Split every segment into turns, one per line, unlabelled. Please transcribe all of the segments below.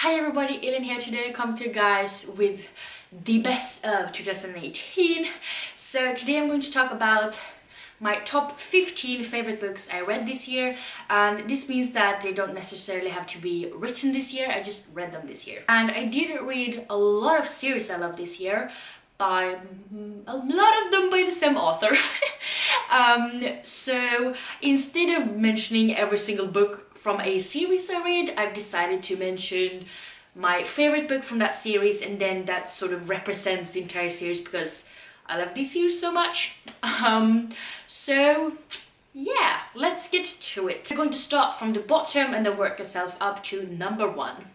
Hi everybody, Ellen here today. Come to you guys with the best of 2018. So today I'm going to talk about my top 15 favorite books I read this year, and this means that they don't necessarily have to be written this year. I just read them this year. And I did read a lot of series I love this year, by a lot of them by the same author. So instead of mentioning every single book from a series I read, I've decided to mention my favorite book from that series, and then that sort of represents the entire series because I love this series so much. So yeah, let's get to it. We're going to start from the bottom and then work ourselves up to number 1.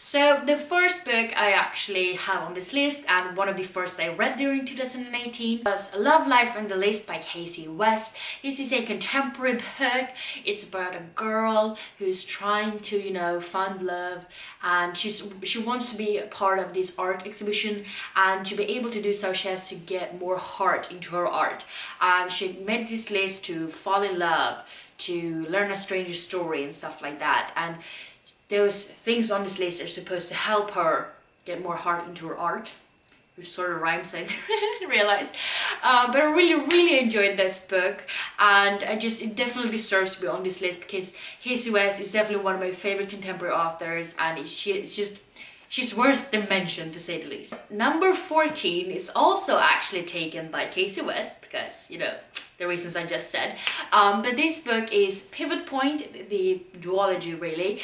So the first book I actually have on this list, and one of the first I read during 2018, was Love, Life and the List by Casey West. This is a contemporary book. It's about a girl who's trying to, find love, and she wants to be a part of this art exhibition, and to be able to do so she has to get more heart into her art. And she made this list to fall in love, to learn a stranger's story and stuff like that. And those things on this list are supposed to help her get more heart into her art, which sort of rhymes, I realized. But I really enjoyed this book, and it definitely deserves to be on this list because Casey West is definitely one of my favorite contemporary authors, and she's worth the mention, to say the least. Number 14 is also actually taken by Casey West because, the reasons I just said. But this book is Pivot Point, the duology really.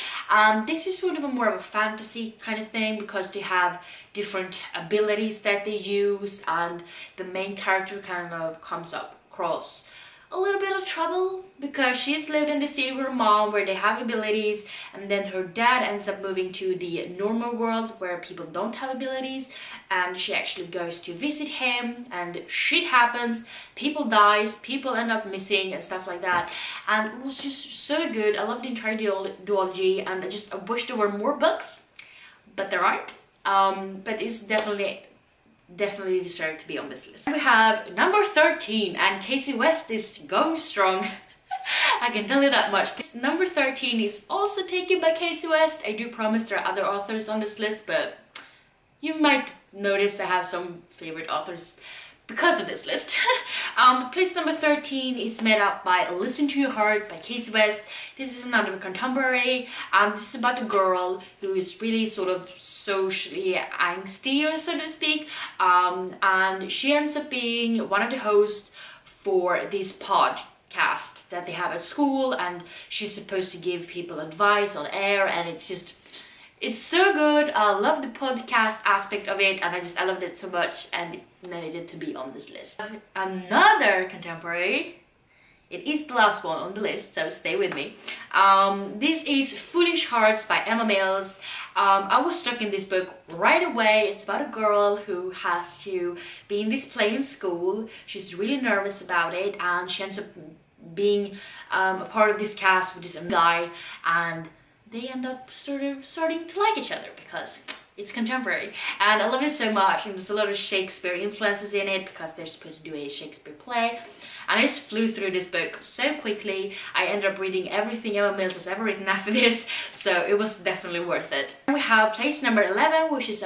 This is sort of more of a fantasy kind of thing because they have different abilities that they use, and the main character kind of comes across a little bit of trouble because she's lived in the city with her mom where they have abilities, and then her dad ends up moving to the normal world where people don't have abilities, and she actually goes to visit him, and shit happens, people dies, people end up missing and stuff like that. And it was just so good. I love the entire duology, and I wish there were more books, but there aren't. But it's definitely deserve to be on this list. We have number 13, and Casey West is going strong. I can tell you that much. Number 13 is also taken by Casey West. I do promise there are other authors on this list, but you might notice I have some favorite authors because of this list. Place number 13 is made up by Listen to Your Heart by Casey West. This is another contemporary. This is about a girl who is really sort of socially angsty, or so to speak, and she ends up being one of the hosts for this podcast that they have at school, and she's supposed to give people advice on air, and it's so good. I love the podcast aspect of it, and I loved it so much, and it needed to be on this list. Another contemporary, it is the last one on the list, so stay with me. This is Foolish Hearts by Emma Mills. I was stuck in this book right away. It's about a girl who has to be in this play in school. She's really nervous about it, and she ends up being a part of this cast with this guy, and they end up sort of starting to like each other because it's contemporary. And I love it so much, and there's a lot of Shakespeare influences in it because they're supposed to do a Shakespeare play. And I just flew through this book so quickly. I ended up reading everything Emma Mills has ever written after this, so it was definitely worth it. We have place number 11, which is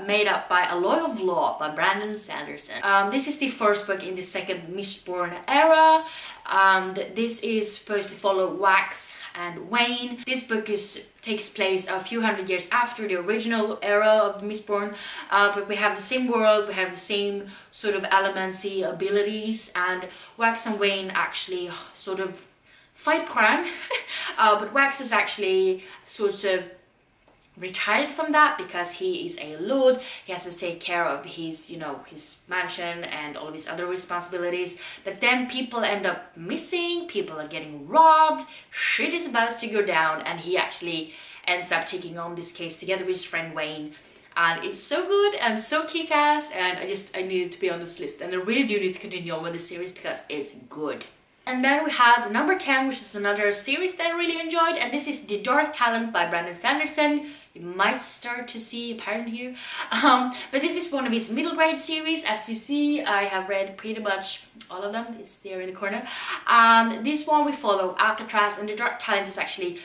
made up by A Law of Law by Brandon Sanderson. This is the first book in the second Mistborn era, and this is supposed to follow Wax and Wayne. This book takes place a few hundred years after the original era of the Mistborn, but we have the same world, we have the same sort of elemency abilities, and Wax and Wayne actually sort of fight crime, but Wax is actually sort of retired from that because he is a lord. He has to take care of his his mansion and all of his other responsibilities, but then people end up missing, people are getting robbed, shit is about to go down, and he actually ends up taking on this case together with his friend Wayne. And it's so good and so kick-ass, and I needed to be on this list, and I really do need to continue on with the series because it's good. And then we have number 10, which is another series that I really enjoyed, and this is The Dark Talent by Brandon Sanderson. You might start to see a pattern here. But this is one of his middle grade series. As you see, I have read pretty much all of them. It's there in the corner. This one we follow Alcatraz, and The Dark Talent is actually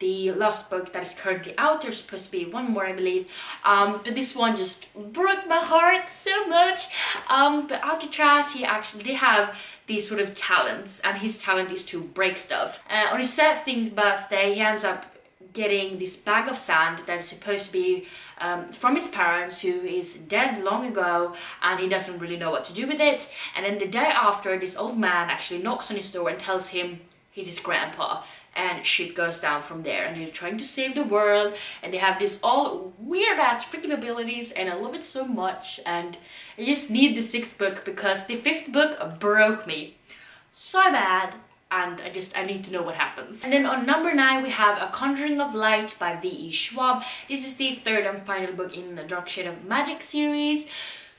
the last book that is currently out. There's supposed to be one more, I believe, but this one just broke my heart so much. But Alcatraz, they have these sort of talents, and his talent is to break stuff. On his 13th birthday, he ends up getting this bag of sand that is supposed to be from his parents, who is dead long ago, and he doesn't really know what to do with it. And then the day after, this old man actually knocks on his door and tells him he's his grandpa, and shit goes down from there. And they're trying to save the world, and they have this all weird ass freaking abilities, and I love it so much. And I just need the 6th book because the 5th book broke me so bad, and I need to know what happens. And then on number 9 we have A Conjuring of Light by V.E. Schwab. This is the 3rd and final book in the Dark Shade of Magic series.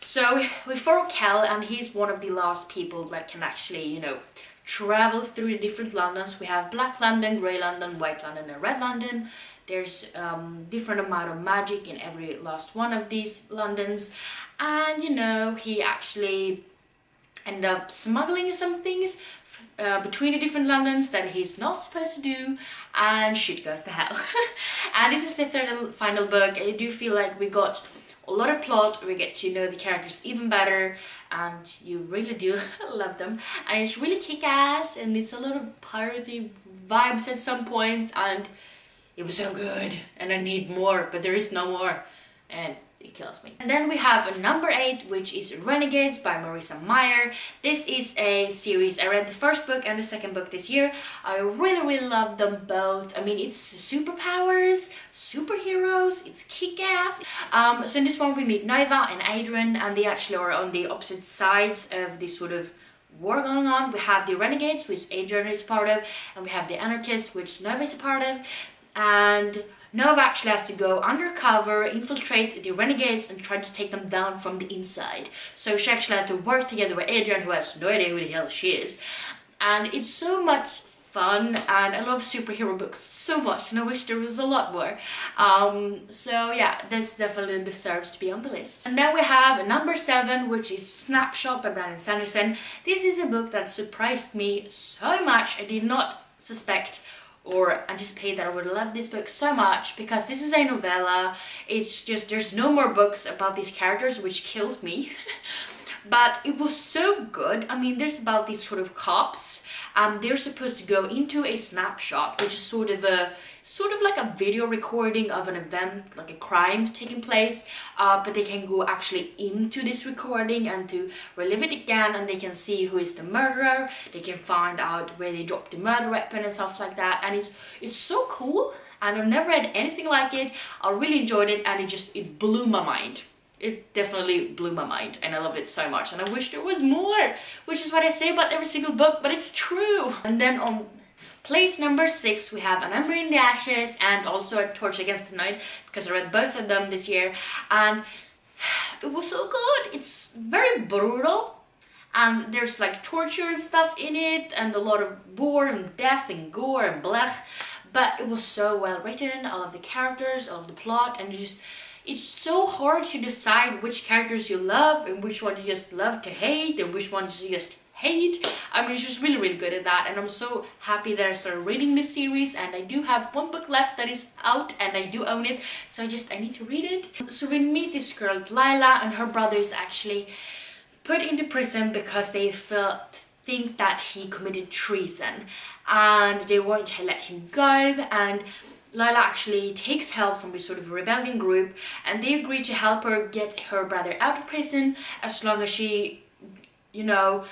So we follow Kel, and he's one of the last people that can actually, you know, travel through the different Londons. We have Black London, Grey London, White London and Red London. There's different amount of magic in every last one of these Londons, and you know, he actually ended up smuggling some things between the different Londons that he's not supposed to do, and shit goes to hell. And this is the 3rd and final book. I do feel like we got a lot of plot, we get to know the characters even better, and you really do love them. And it's really kick-ass, and it's a lot of piratey vibes at some points, and it was so good, and I need more, but there is no more, and it kills me. And then we have number 8, which is Renegades by Marissa Meyer. This is a series. I read the 1st book and the 2nd book this year. I really love them both. I mean, it's superpowers, superheroes, it's kick-ass. So in this one we meet Noiva and Adrian, and they actually are on the opposite sides of this sort of war going on. We have the Renegades, which Adrian is part of, and we have the Anarchists, which Noiva is a part of. And Nova actually has to go undercover, infiltrate the Renegades, and try to take them down from the inside. So she actually had to work together with Adrian, who has no idea who the hell she is. And it's so much fun, and I love superhero books so much, and I wish there was a lot more. So yeah, this definitely deserves to be on the list. And then we have number 7, which is Snapshot by Brandon Sanderson. This is a book that surprised me so much. I did not suspect or anticipate that I would love this book so much, because this is a novella. It's just, there's no more books about these characters, which kills me. But it was so good. I mean, there's about these sort of cops, and they're supposed to go into a snapshot, which is sort of like a video recording of an event, like a crime taking place, but they can go actually into this recording and to relive it again, and they can see who is the murderer. They can find out where they dropped the murder weapon and stuff like that, and it's so cool, and I've never read anything like it. I really enjoyed it, and it blew my mind. It definitely blew my mind, and I loved it so much, and I wish there was more, which is what I say about every single book, but it's true. And then on place number 6 we have An Ember in the Ashes, and also A Torch Against the Night, because I read both of them this year, and it was so good. It's very brutal, and there's like torture and stuff in it, and a lot of war and death and gore and blech, but it was so well written. I love the characters, I love the plot, and it's so hard to decide which characters you love and which one you just love to hate and which ones you just hate. I mean, it's just really good at that, and I'm so happy that I started reading this series, and I do have one book left that is out, and I do own it, so I need to read it. So we meet this girl Lila, and her brother is actually put into prison because they think that he committed treason, and they want to let him go. And Lila actually takes help from this sort of rebellion group, and they agree to help her get her brother out of prison as long as she, you know,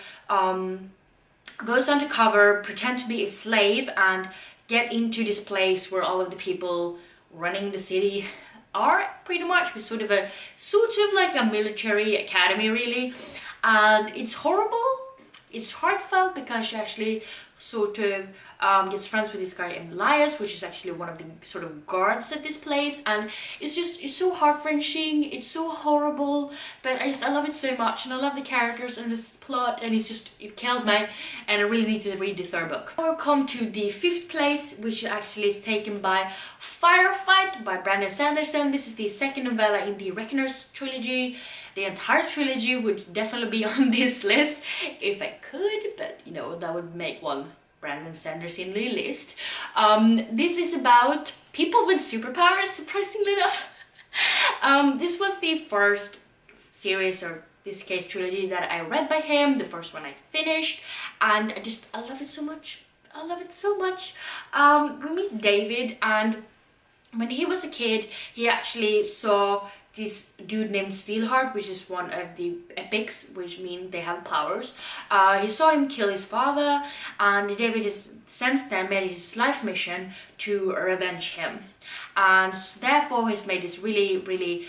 goes undercover, pretend to be a slave, and get into this place where all of the people running the city are, pretty much. With sort of like a military academy, really. And it's horrible. It's heartfelt, because she actually sort of gets friends with this guy Elias, which is actually one of the sort of guards at this place, and it's so heart-wrenching, it's so horrible, but I love it so much, and I love the characters and this plot, and it kills me, and I really need to read the 3rd book. Now we'll come to the 5th place, which actually is taken by Firefight by Brandon Sanderson. This is the 2nd novella in the Reckoners trilogy. The entire trilogy would definitely be on this list if I could, but you know, that would make one Brandon Sanderson list. This is about people with superpowers, surprisingly enough. This was the first series, or this case trilogy, that I read by him, the first one I finished, and I love it so much. I love it so much. We meet David, and when he was a kid, he actually saw this dude named Steelheart, which is one of the epics, which mean they have powers. He saw him kill his father, and David is since then made his life mission to revenge him. And therefore he's made this really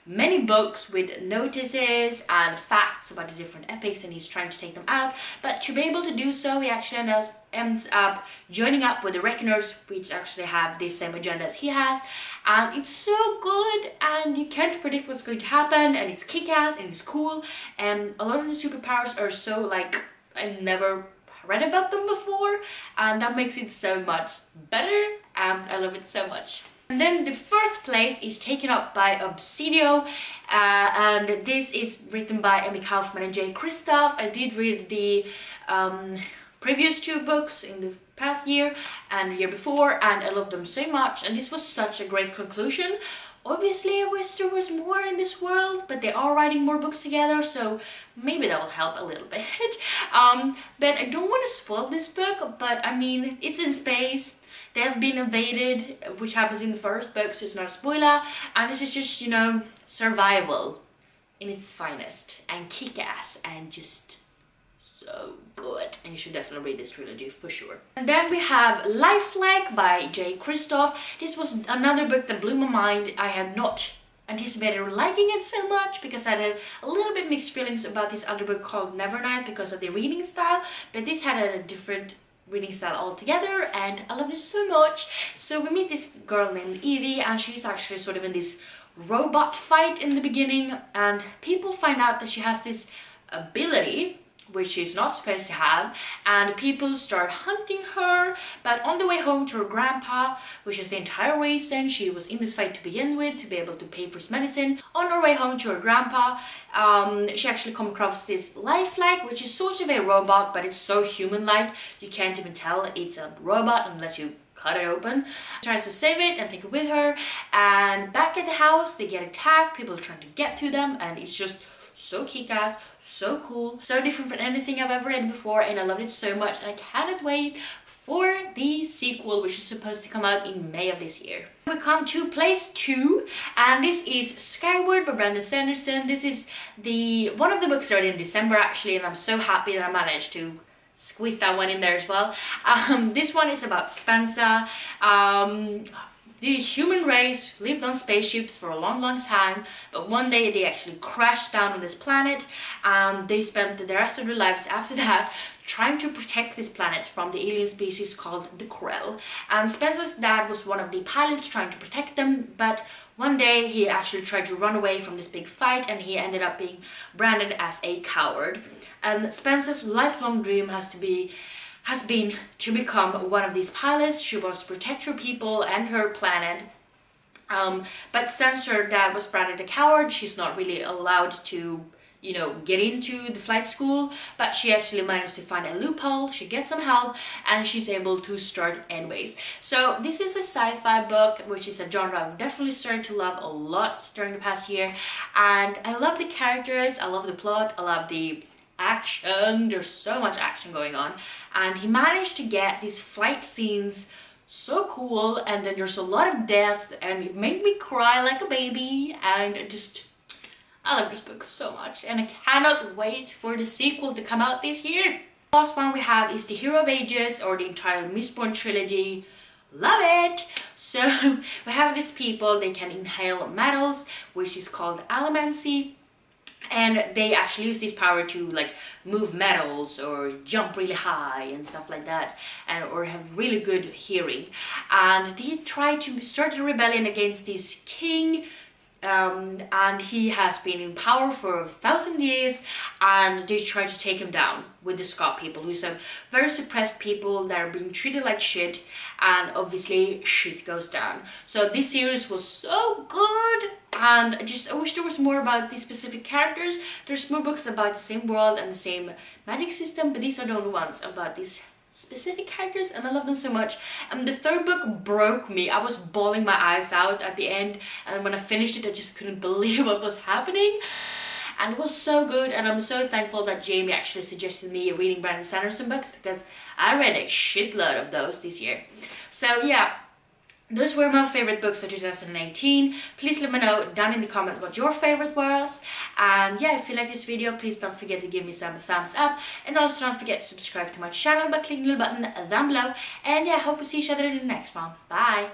many books with notices and facts about the different epics, and he's trying to take them out. But to be able to do so, he actually ends up joining up with the Reckoners, which actually have the same agenda as he has. And it's so good, and you can't predict what's going to happen, and it's kick-ass and it's cool, and a lot of the superpowers are so like, I never read about them before, and that makes it so much better, and I love it so much. And then the fourth place is taken up by Obsidio, and this is written by Emmy Kaufman and Jay Kristoff. I did read the previous two books in the past year and the year before, and I loved them so much, and this was such a great conclusion. Obviously I wish there was more in this world, but they are writing more books together, so maybe that will help a little bit. But I don't want to spoil this book, but I mean, it's in space. They have been invaded, which happens in the first book, so it's not a spoiler. And this is just, you know, survival in its finest, and kick-ass, and just so good. And you should definitely read this trilogy for sure. And then we have Lifelike by Jay Kristoff. This was another book that blew my mind. I had not anticipated liking it so much, because I had a little bit mixed feelings about this other book called Nevernight because of the reading style, but this had a different reading style altogether, and I loved it so much. So we meet this girl named Evie, and she's actually sort of in this robot fight in the beginning, and people find out that she has this ability which she's not supposed to have, and people start hunting her. But on the way home to her grandpa, which is the entire reason she was in this fight to begin with, to be able to pay for his medicine, on her way home to her grandpa, she actually comes across this Lifelike, which is sort of a robot, but it's so human-like you can't even tell it's a robot unless you cut it open. She tries to save it and take it with her, and back at the house they get attacked. People are trying to get to them, and it's just so kick-ass, so cool, so different from anything I've ever read before, and I loved it so much, and I cannot wait for the sequel, which is supposed to come out in May of this year. We come to place 2, and this is Skyward by Brandon Sanderson. This is one of the books I read in December actually, and I'm so happy that I managed to squeeze that one in there as well. This one is about Spencer. The human race lived on spaceships for a long time, but one day they actually crashed down on this planet, and they spent the rest of their lives after that trying to protect this planet from the alien species called the Krell. And Spencer's dad was one of the pilots trying to protect them, but one day he actually tried to run away from this big fight, and he ended up being branded as a coward. And Spencer's lifelong dream has been to become one of these pilots. She wants to protect her people and her planet. But since her dad was branded a coward, she's not really allowed to, you know, get into the flight school, but she actually managed to find a loophole. She gets some help, and she's able to start anyways. So this is a sci-fi book, which is a genre I've definitely started to love a lot during the past year. And I love the characters, I love the plot, I love the action. There's so much action going on, and he managed to get these flight scenes so cool, and then there's a lot of death, and it made me cry like a baby, and I love this book so much, and I cannot wait for the sequel to come out this year. The last one we have is The Hero of Ages, or the entire Mistborn trilogy. Love it! So we have these people, they can inhale metals, which is called allomancy. And they actually use this power to like move metals or jump really high and stuff like that, and or have really good hearing. And they try to start a rebellion against this king, and he has been in power for 1,000 years, and they try to take him down with the Scott people, who's a very suppressed people that are being treated like shit, and obviously shit goes down. So this series was so good, and I wish there was more about these specific characters. There's more books about the same world and the same magic system, but these are the only ones about these specific characters, and I love them so much. The third book broke me. I was bawling my eyes out at the end, and when I finished it, I just couldn't believe what was happening. And it was so good, and I'm so thankful that Jamie actually suggested me reading Brandon Sanderson books, because I read a shitload of those this year. So yeah, those were my favorite books of 2018. Please let me know down in the comment what your favorite was. And yeah, if you like this video, please don't forget to give me some thumbs up. And also don't forget to subscribe to my channel by clicking the little button down below. And yeah, I hope we see each other in the next one. Bye!